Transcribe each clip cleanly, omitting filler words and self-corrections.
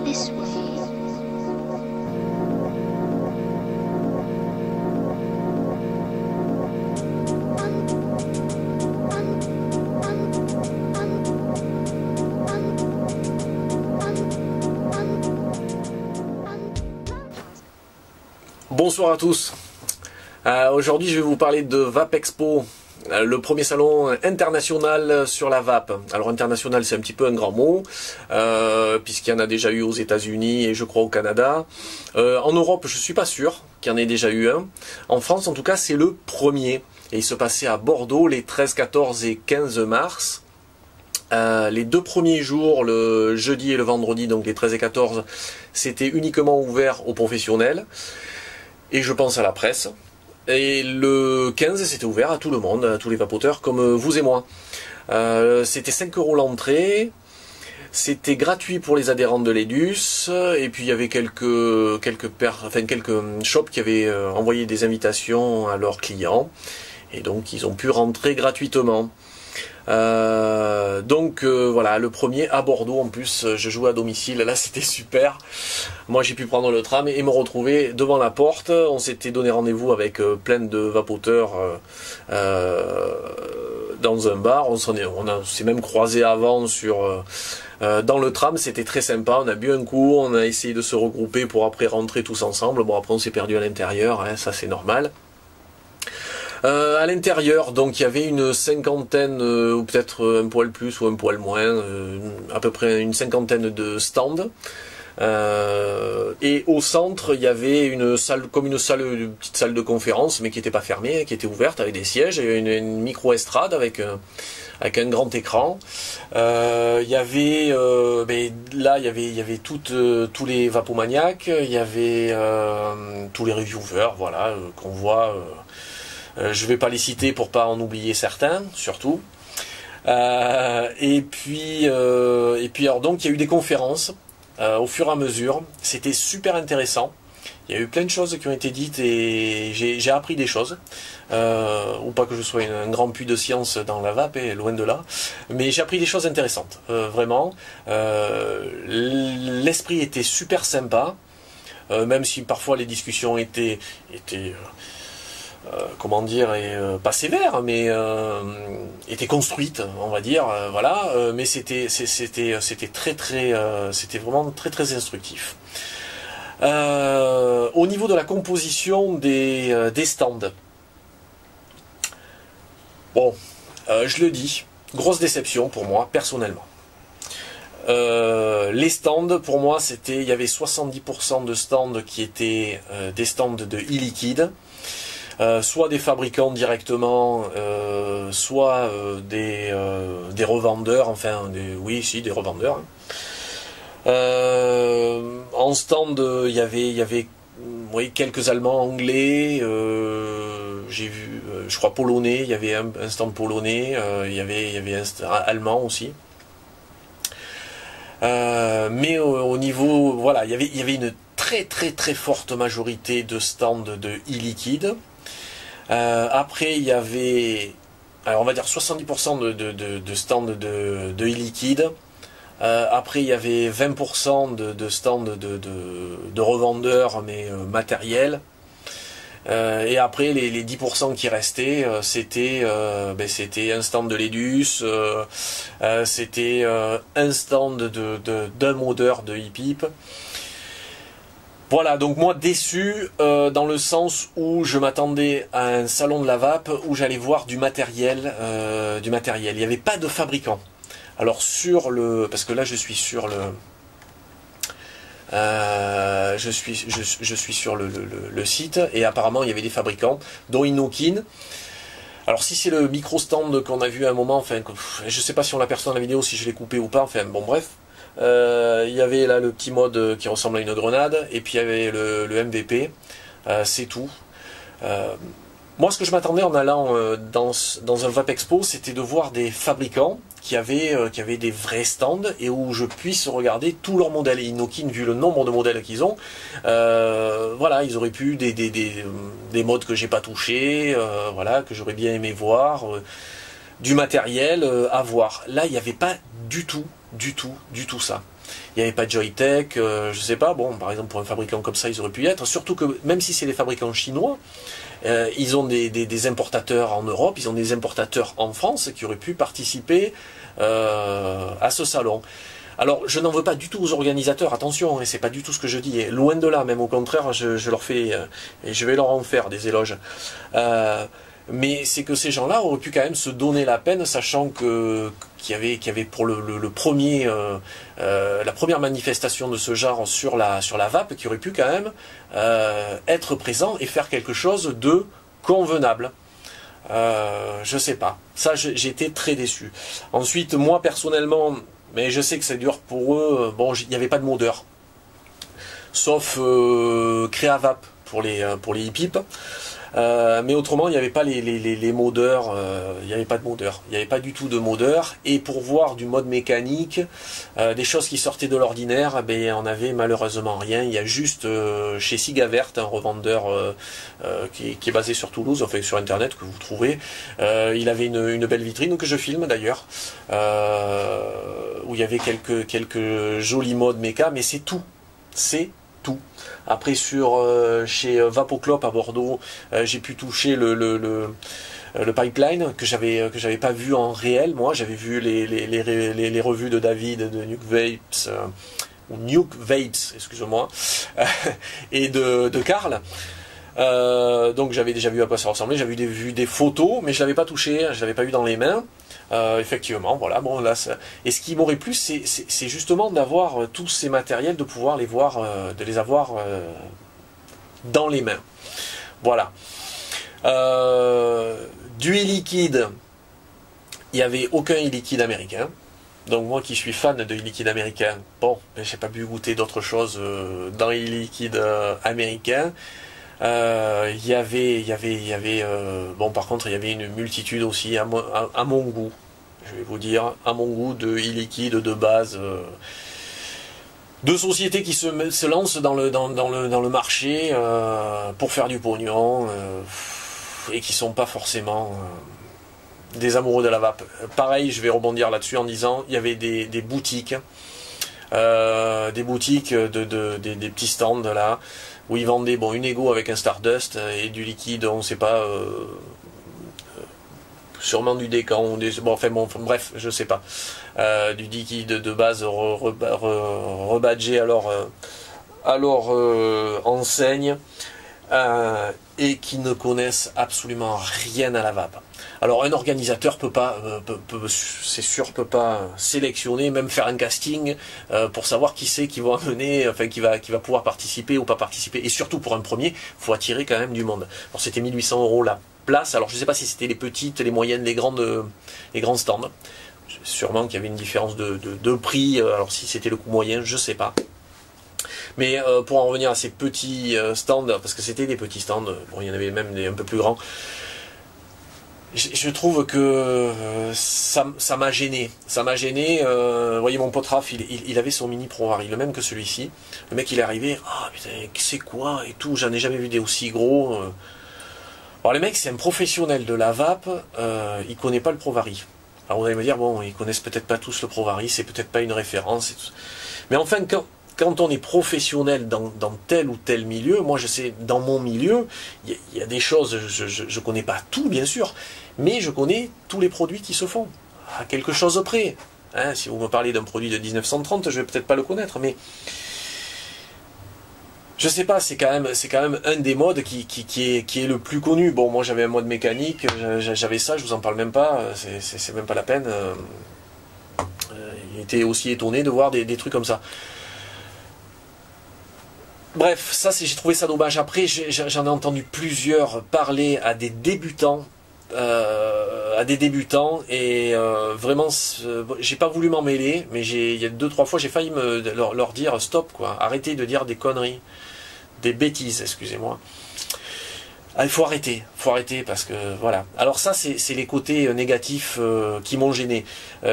this way. Bonsoir à tous. Aujourd'hui je vais vous parler de Vape Expo, le premier salon international sur la vape. Alors international c'est un petit peu un grand mot, puisqu'il y en a déjà eu aux États-Unis et je crois au Canada. En Europe je suis pas sûr qu'il y en ait déjà eu un. En France en tout cas c'est le premier. Et il se passait à Bordeaux les 13, 14 et 15 mars. Les deux premiers jours, le jeudi et le vendredi, donc les 13 et 14, c'était uniquement ouvert aux professionnels. Et je pense à la presse. Et le 15, c'était ouvert à tout le monde, à tous les vapoteurs comme vous et moi. C'était 5 € l'entrée. C'était gratuit pour les adhérents de l'EDUS. Et puis il y avait quelques shops qui avaient envoyé des invitations à leurs clients. Et donc ils ont pu rentrer gratuitement. Voilà, le premier à Bordeaux en plus, je jouais à domicile, là c'était super. Moi j'ai pu prendre le tram et me retrouver devant la porte. On s'était donné rendez-vous avec plein de vapoteurs dans un bar. On s'est même croisé avant dans le tram, c'était très sympa. On a bu un coup, on a essayé de se regrouper pour après rentrer tous ensemble. Bon après on s'est perdu à l'intérieur, hein, ça c'est normal. À l'intérieur, donc il y avait une cinquantaine, ou peut-être un poil plus ou un poil moins, à peu près une cinquantaine de stands. Et au centre, il y avait une salle, comme une petite salle de conférence, mais qui n'était pas fermée, qui était ouverte avec des sièges, et une micro-estrade avec un grand écran. Il y avait il y avait tous les vapomaniacs, il y avait tous les reviewers, voilà, qu'on voit. Je vais pas les citer pour pas en oublier certains, surtout. Et puis alors donc il y a eu des conférences au fur et à mesure. C'était super intéressant. Il y a eu plein de choses qui ont été dites et j'ai appris des choses. Ou pas que je sois un grand puits de science dans la vape, loin de là. Mais j'ai appris des choses intéressantes, vraiment. L'esprit était super sympa, même si parfois les discussions étaient comment dire, pas sévère, mais était construite, on va dire, voilà. Mais c'était vraiment très très instructif. Au niveau de la composition des stands, bon, je le dis, grosse déception pour moi personnellement. Les stands, pour moi, il y avait 70% de stands qui étaient des stands de e-liquide. Soit des fabricants directement, soit des revendeurs, enfin des revendeurs. En stand, il y avait quelques Allemands, Anglais, j'ai vu, je crois polonais, il y avait un stand polonais, il y avait un stand allemand aussi. Mais au niveau, voilà, il y avait une très très très forte majorité de stands de e-liquide. Après il y avait, alors on va dire 70% de stands de e-liquide. Après il y avait 20% de stands de revendeurs mais matériels. Et après les 10% qui restaient, c'était un stand de l'EDUS, c'était un stand d'un modeur de e-pipe. Voilà, donc moi déçu dans le sens où je m'attendais à un salon de la vape où j'allais voir du matériel. Il n'y avait pas de fabricant. Alors parce que là je suis sur le site et apparemment il y avait des fabricants dont Inokin. Alors si c'est le micro stand qu'on a vu à un moment, enfin je sais pas si on l'aperçoit dans la vidéo, si je l'ai coupé ou pas, enfin bon bref. Il y avait là le petit mode qui ressemble à une grenade, et puis il y avait le MVP, c'est tout. Moi ce que je m'attendais en allant dans un Vape Expo, c'était de voir des fabricants qui avaient des vrais stands, et où je puisse regarder tous leurs modèles. Inokin, vu le nombre de modèles qu'ils ont, voilà, ils auraient pu des modes que j'ai pas touchés, voilà, que j'aurais bien aimé voir, du matériel à voir. Là il n'y avait pas du tout ça. il n'y avait pas de Joytech, je sais pas, bon, par exemple pour un fabricant comme ça, ils auraient pu y être, surtout que même si c'est des fabricants chinois, ils ont des importateurs en Europe, ils ont des importateurs en France qui auraient pu participer à ce salon. Alors, je n'en veux pas du tout aux organisateurs, attention, et c'est pas du tout ce que je dis, et loin de là, même au contraire, je leur fais, et je vais leur en faire des éloges. Mais c'est que ces gens-là auraient pu quand même se donner la peine, sachant qu'il y avait pour le premier, la première manifestation de ce genre sur la VAP, qui aurait pu quand même être présent et faire quelque chose de convenable. Je sais pas. Ça, j'ai été très déçu. Ensuite, moi personnellement, mais je sais que c'est dur pour eux. Bon, il n'y avait pas de modeur, sauf Créavap pour les hip-hip. Mais autrement, il n'y avait pas les modeurs, il n'y avait pas de modeur, il n'y avait pas du tout de modeur. Et pour voir du mode mécanique, des choses qui sortaient de l'ordinaire, ben, on avait malheureusement rien. Il y a juste chez Sigavert, un revendeur qui est basé sur Toulouse, enfin sur internet, que vous trouvez, il avait une belle vitrine que je filme d'ailleurs, où il y avait quelques jolis modes méca, mais c'est tout. C'est tout. Après chez Vapoclop à Bordeaux, j'ai pu toucher le pipeline que j'avais pas vu en réel. Moi, j'avais vu les revues de David, de Nuke Vapes, ou Nuke Vapes, excusez-moi, et de Karl. Donc j'avais déjà vu à quoi ça ressemblait, j'avais vu des photos, mais je l'avais pas touché, je l'avais pas eu dans les mains. Effectivement, voilà, bon là, et ce qui m'aurait plu, c'est justement d'avoir tous ces matériels, de pouvoir les voir, de les avoir dans les mains. Voilà. Du e-liquide, il n'y avait aucun e-liquide américain. Donc moi qui suis fan de e-liquide américain, bon, j'ai pas pu goûter d'autres choses dans e-liquide américain. Il y avait bon, par contre il y avait une multitude aussi à mon goût, je vais vous dire, à mon goût, de e-liquide de base, de sociétés qui se lancent dans le marché pour faire du pognon, et qui sont pas forcément des amoureux de la vape. Pareil, je vais rebondir là-dessus en disant, il y avait des boutiques, des petits stands là, où ils vendaient une Ego avec un Stardust et du liquide, on ne sait pas, sûrement du Décan, bref, je sais pas, du liquide de base rebadgé à leur enseigne, et qui ne connaissent absolument rien à la vape. Alors un organisateur peut pas, c'est sûr, peut pas sélectionner, même faire un casting pour savoir qui c'est qui va amener, enfin qui va pouvoir participer ou pas participer. Et surtout pour un premier, faut attirer quand même du monde. Alors c'était 1800 € la place. Alors je sais pas si c'était les petites, les moyennes, les grands stands. Sûrement qu'il y avait une différence de prix. Alors si c'était le coût moyen, je sais pas. Mais pour en revenir à ces petits stands, parce que c'était des petits stands, bon, il y en avait même des un peu plus grands. Je trouve que ça m'a gêné. Ça m'a gêné. Vous voyez, mon pote Raph, il avait son mini ProVari, le même que celui-ci. Le mec, il est arrivé. Ah putain, c'est quoi et tout. J'en ai jamais vu des aussi gros. Alors le mec, c'est un professionnel de la vape. Il connaît pas le ProVari. Alors vous allez me dire, bon, ils connaissent peut-être pas tous le ProVari. C'est peut-être pas une référence. Mais enfin, quand on est professionnel dans tel ou tel milieu, moi je sais, dans mon milieu, il y a des choses, je connais pas tout bien sûr, mais je connais tous les produits qui se font, à quelque chose près. Hein, si vous me parlez d'un produit de 1930, je vais peut-être pas le connaître, mais je sais pas, c'est quand même un des modes qui est le plus connu. Bon, moi j'avais un mode mécanique, j'avais ça, je vous en parle même pas, c'est même pas la peine. Il était aussi étonné de voir des trucs comme ça. Bref, ça j'ai trouvé ça dommage. Après, j'en ai entendu plusieurs parler à des débutants, et vraiment, j'ai pas voulu m'en mêler, mais il y a 2-3 fois, j'ai failli leur dire stop, quoi, arrêtez de dire des conneries, des bêtises, excusez-moi. Ah, il faut arrêter parce que voilà. Alors ça, c'est les côtés négatifs qui m'ont gêné.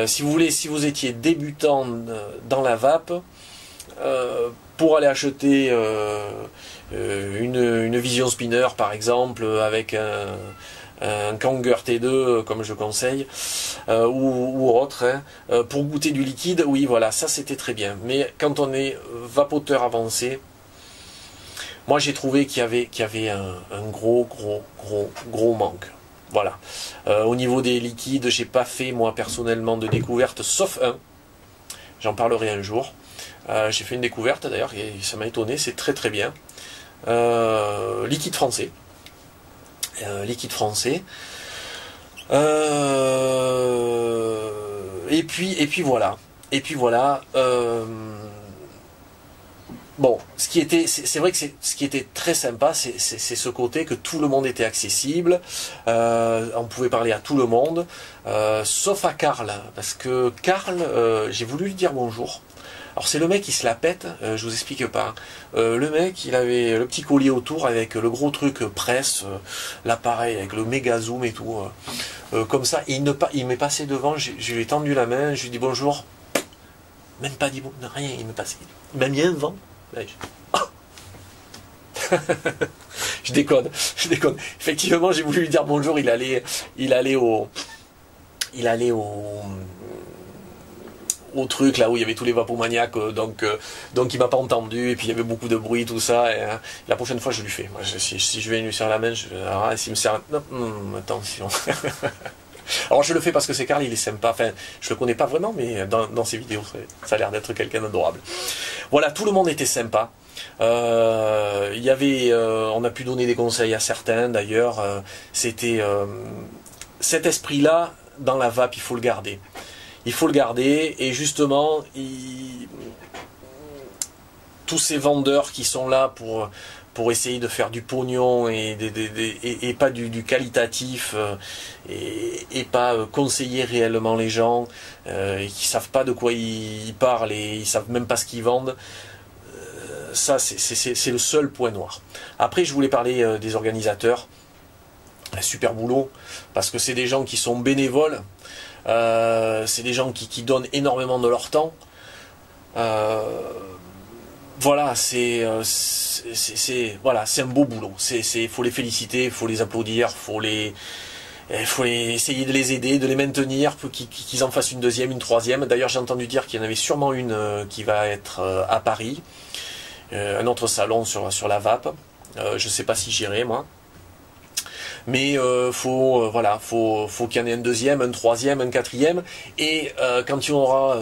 Si vous voulez, si vous étiez débutant dans la vape, pour aller acheter une Vision Spinner par exemple avec un Kanger T2 comme je conseille, ou autre, hein. Pour goûter du liquide, oui voilà, ça c'était très bien. Mais quand on est vapoteur avancé, moi j'ai trouvé qu'il y avait un gros manque. Voilà. Au niveau des liquides, j'ai pas fait moi personnellement de découverte, sauf un. J'en parlerai un jour. J'ai fait une découverte d'ailleurs et ça m'a étonné, c'est très très bien. Liquide français. Liquide français. Et puis voilà. Et puis voilà. Bon, c'est vrai que ce qui était très sympa, c'est ce côté que tout le monde était accessible, on pouvait parler à tout le monde, sauf à Karl, parce que Karl, j'ai voulu lui dire bonjour. Alors c'est le mec qui se la pète, je vous explique pas. Le mec, il avait le petit collier autour avec le gros truc presse, l'appareil avec le méga zoom et tout, comme ça. Et il m'est passé devant, je lui ai tendu la main, je lui ai dit bonjour, même pas dit bon, rien, il m'a mis un vent. Je déconne. Effectivement, j'ai voulu lui dire bonjour. Il allait au truc là où il y avait tous les vapomaniaques, donc il m'a pas entendu et puis il y avait beaucoup de bruit, tout ça. Et, la prochaine fois, je lui fais. Moi, si je vais lui serrer la main, s'il me serre, attention. Alors je le fais parce que c'est Karl, il est sympa, enfin je le connais pas vraiment, mais dans ses vidéos ça a l'air d'être quelqu'un d'adorable. Voilà, tout le monde était sympa. Il y avait, on a pu donner des conseils à certains d'ailleurs, c'était cet esprit-là dans la vape, il faut le garder. Il faut le garder et justement, tous ces vendeurs qui sont là pour essayer de faire du pognon et pas du qualitatif et pas conseiller réellement les gens et qui savent pas de quoi ils parlent et ils savent même pas ce qu'ils vendent, ça c'est le seul point noir. Après je voulais parler des organisateurs, un super boulot parce que c'est des gens qui sont bénévoles, c'est des gens qui donnent énormément de leur temps. Voilà, c'est un beau boulot. Faut les féliciter, faut les applaudir, faut essayer de les aider, de les maintenir, pour qu'ils en fassent une deuxième, une troisième. D'ailleurs, j'ai entendu dire qu'il y en avait sûrement une qui va être à Paris, un autre salon sur la vape. Je sais pas si j'irai moi. Mais faut qu'il y en ait un deuxième, un troisième, un quatrième. Et quand il y aura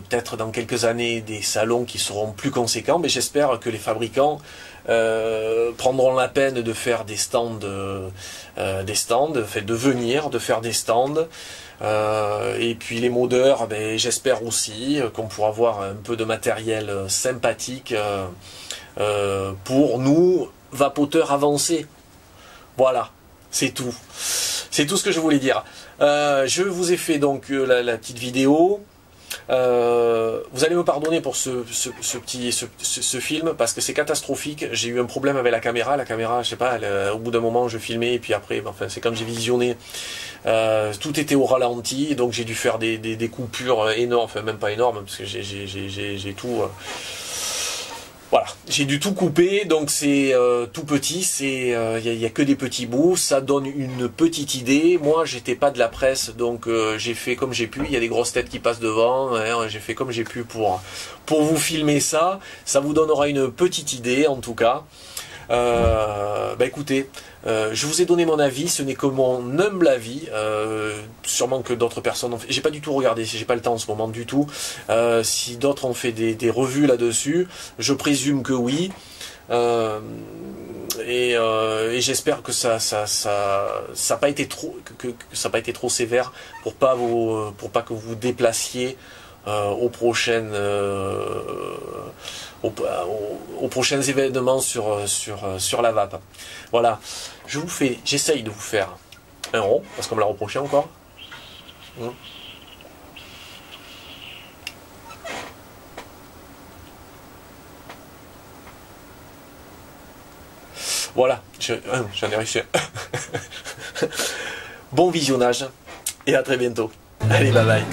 peut-être dans quelques années des salons qui seront plus conséquents, mais j'espère que les fabricants prendront la peine de faire des stands, de venir, de faire des stands. Et puis les modeurs, ben, j'espère aussi qu'on pourra avoir un peu de matériel sympathique pour nous, vapoteurs avancés. Voilà. C'est tout. C'est tout ce que je voulais dire. Je vous ai fait donc la petite vidéo. Vous allez me pardonner pour ce film parce que c'est catastrophique. J'ai eu un problème avec la caméra. La caméra, je sais pas, au bout d'un moment je filmais et puis après, enfin c'est quand j'ai visionné, tout était au ralenti. Donc j'ai dû faire des coupures énormes, enfin même pas énormes parce que j'ai tout. Voilà, j'ai dû tout couper, donc c'est tout petit, il y a que des petits bouts, ça donne une petite idée. Moi, j'étais pas de la presse, donc j'ai fait comme j'ai pu. Il y a des grosses têtes qui passent devant, hein, j'ai fait comme j'ai pu pour vous filmer ça. Ça vous donnera une petite idée, en tout cas. Bah écoutez, je vous ai donné mon avis, ce n'est que mon humble avis, sûrement que d'autres personnes ont fait, j'ai pas du tout regardé, j'ai pas le temps en ce moment du tout, si d'autres ont fait des revues là-dessus, je présume que oui, et j'espère que ça n'a pas été trop, que ça n'a pas été trop sévère pour pas que vous déplaciez aux prochaines aux prochains événements sur la vape. Voilà, j'essaye de vous faire un rond, parce qu'on me l'a reproché encore. Voilà, j'en ai réussi. Bon visionnage, et à très bientôt. Allez, bye bye.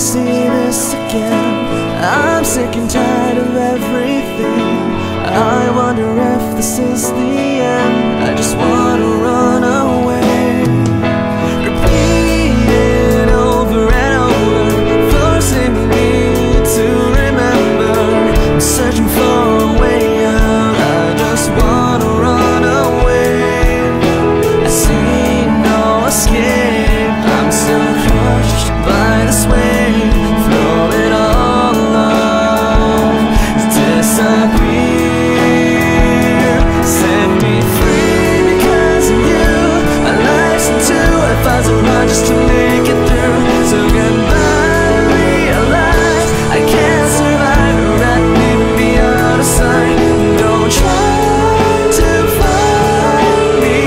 see this again. I'm sick and tired of everything. I wonder if this is the end. I just wanna run away, repeating over and over, forcing me to remember. I'm searching for a way out. I just wanna run away. I see no escape. I'm still crushed by this wave. Throw it all up, disappear. Set me free because of you. I listen to if I run just to make it through. So goodbye, realize I can't survive. Let me out of sight. Don't try to find me.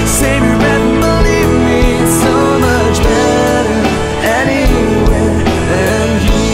Save your breath and believe me. It's so much better anywhere than here.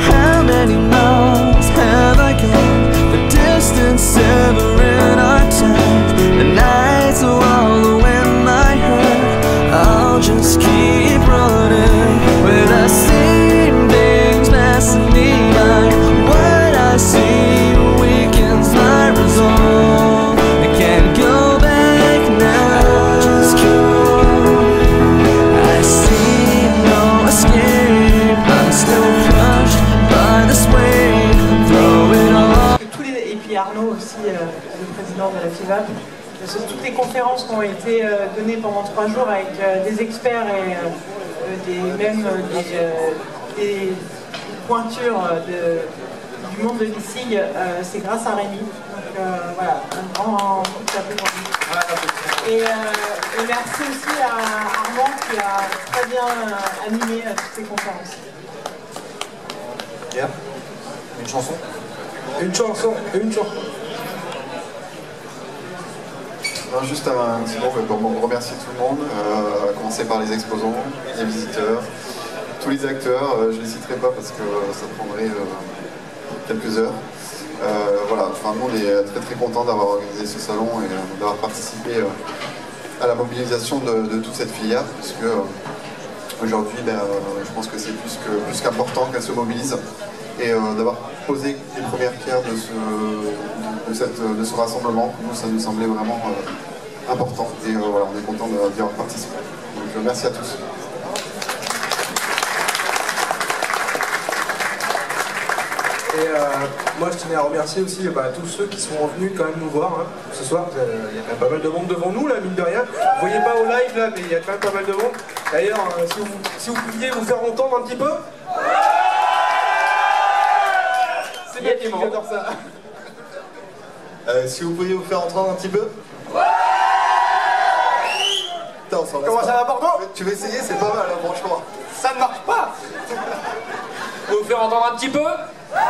How many miles have I gone? The distance ever in our time. The nights wallow in my hurt. I'll just keep running with the same things passing me by. What I see weakens my resolve. I can't go back now. Just I see no escape. I'm still crushed by this wave. Throw it all. Et puis Arnaud aussi, le président de la FIVAP. Toutes les conférences qui ont été données pendant 3 jours avec des experts et des pointures du monde de l'ICIG, c'est grâce à Rémi. Donc voilà, un grand coup de chapeau pour lui. Et merci aussi à Armand qui a très bien animé toutes ces conférences. Yeah. Une chanson. Une chanson. Non, juste un petit mot pour remercier tout le monde, à commencer par les exposants, les visiteurs, tous les acteurs. Je ne les citerai pas parce que ça prendrait quelques heures. Voilà, enfin, nous on est très très contents d'avoir organisé ce salon et d'avoir participé à la mobilisation de toute cette filière, puisque aujourd'hui je pense que c'est plus qu'important qu'elle se mobilise et d'avoir posé les premières pierres de ce rassemblement. Nous, ça nous semblait vraiment important et voilà, on est content d'y avoir participé. Donc merci à tous. Et moi je tenais à remercier aussi tous ceux qui sont venus quand même nous voir hein. Ce soir. Il y a quand même pas mal de monde devant nous là, mine de rien. Vous voyez pas au live là, mais il y a quand même pas mal de monde. D'ailleurs, si vous pouviez vous faire entendre un petit peu. C'est bien qui j'adore ça. Si vous pouviez vous faire entendre un petit peu. Putain, on s'en laisse Comment pas. ça va Bordeaux? Tu veux essayer? C'est pas mal, hein, franchement. Ça ne marche pas. Vous faire entendre un petit peu?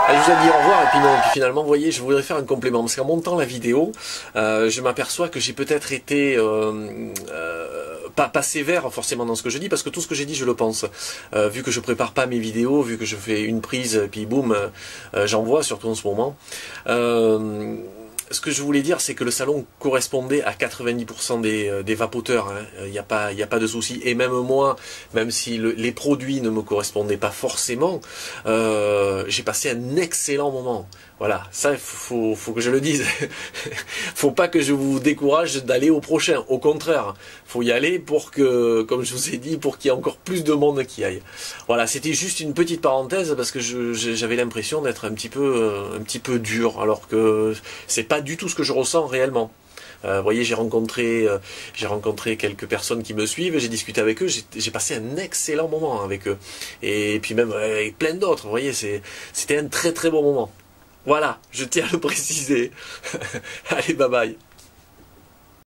Je vous ai dit au revoir et puis non, puis finalement vous voyez je voudrais faire un complément parce qu'en montant la vidéo je m'aperçois que j'ai peut-être été pas sévère forcément dans ce que je dis parce que tout ce que j'ai dit je le pense vu que je prépare pas mes vidéos, vu que je fais une prise puis boum j'envoie surtout en ce moment. Ce que je voulais dire, c'est que le salon correspondait à 90% des vapoteurs. Il n'y a pas de souci. Et même moi, même si les produits ne me correspondaient pas forcément, j'ai passé un excellent moment. Voilà, ça, faut que je le dise. Faut pas que je vous décourage d'aller au prochain. Au contraire, faut y aller pour que, comme je vous ai dit, pour qu'il y ait encore plus de monde qui aille. Voilà, c'était juste une petite parenthèse parce que j'avais l'impression d'être un petit peu dur, alors que c'est pas du tout ce que je ressens réellement. Vous voyez, j'ai rencontré quelques personnes qui me suivent, j'ai discuté avec eux, j'ai passé un excellent moment avec eux. Et puis même avec plein d'autres, vous voyez, c'était un très très bon moment. Voilà, je tiens à le préciser. Allez, bye bye.